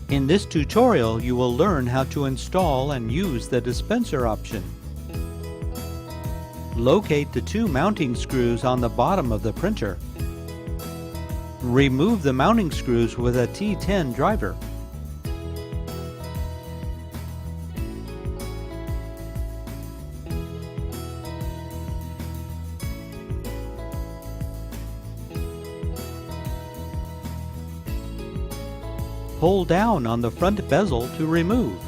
In this tutorial, you will learn how to install and use the dispenser option. Locate the two mounting screws on the bottom of the printer. Remove the mounting screws with a T10 driver. Pull down on the front bezel to remove.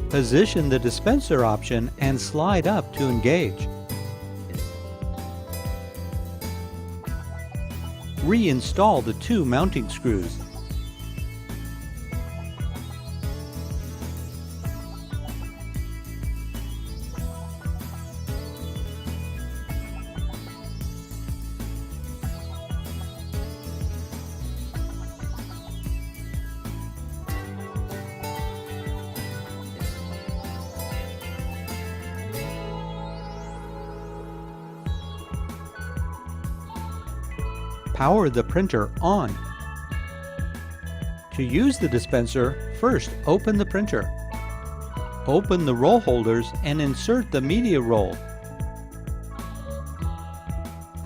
Position the dispenser option and slide up to engage. Reinstall the two mounting screws. Power the printer on. To use the dispenser, first open the printer. Open the roll holders and insert the media roll.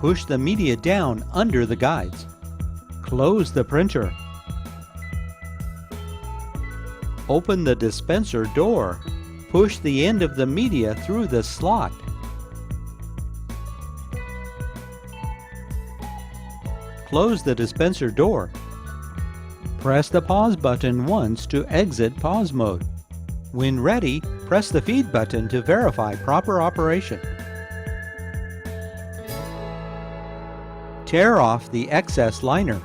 Push the media down under the guides. Close the printer. Open the dispenser door. Push the end of the media through the slot. Close the dispenser door. Press the pause button once to exit pause mode. When ready, press the feed button to verify proper operation. Tear off the excess liner.